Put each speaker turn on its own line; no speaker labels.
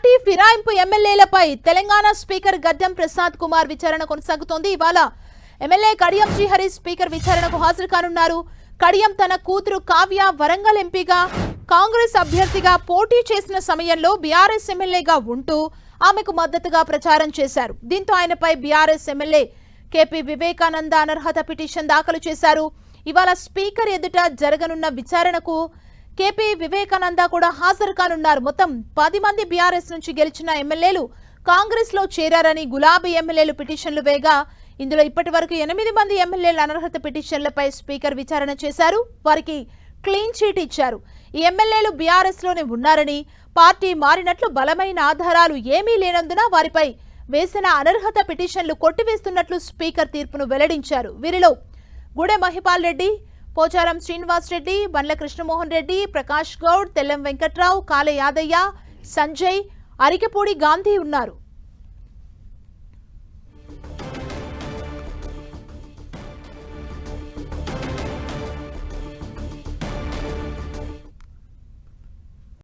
Party ఫిరాయింపు ఎమ్మెల్యేలపై Telangana speaker గడ్డం ప్రసాద్ కుమార్ విచారణ కొనసాగుతోంది. ఇవాళ ఎమ్మెల్యే కడియం శ్రీహరి స్పీకర్ విచారణకు హాజరు కానున్నారు. కడియం తన కూతురు కావ్య వరంగల్ ఎంపీగా కాంగ్రెస్ అభ్యర్థిగా పోటీ చేసిన సమయంలో బీఆర్ఎస్ ఎమ్మెల్యేగా ఉంటూ ఆమెకు మద్దతుగా ప్రచారం చేశారు. దీంతో ఆయనపై బీఆర్ఎస్ ఎమ్మెల్యే కేపీ వివేకానంద అనర్హత పిటిషన్ దాఖలు చేశారు. ఇవాళ స్పీకర్ ఎదుట జరగనున్న విచారణకు కేపీ వివేకానంద కూడా హాజరు కానున్నారు. మొత్తం 10 మంది బీఆర్ఎస్ నుంచి గెలిచిన ఎమ్మెల్యేలు కాంగ్రెస్ లో చేరారని గులాబీ ఎమ్మెల్యేలు పిటిషన్లు వేగా ఇందులో ఇప్పటి వరకు 8 మంది ఎమ్మెల్యేల అనర్హత పిటిషన్లపై స్పీకర్ విచారణ చేశారు. వారికి క్లీన్ చీట్ ఇచ్చారు. ఈ ఎమ్మెల్యేలు బీఆర్ఎస్ లోనే ఉన్నారని, పార్టీ మారినట్లు బలమైన ఆధారాలు ఏమీ లేనందున వారిపై వేసిన అనర్హత పిటిషన్లు కొట్టివేస్తున్నట్లు స్పీకర్ తీర్పును వెల్లడించారు. వీరిలో గూడెం మహిపాల్ రెడ్డి, పోచారం శ్రీనివాస్ రెడ్డి, బండ్ల కృష్ణమోహన్ రెడ్డి, ప్రకాష్ గౌడ్, తెల్లం వెంకట్రావు, కాలే యాదయ్య, సంజయ్, అరికెపూడి గాంధీ ఉన్నారు.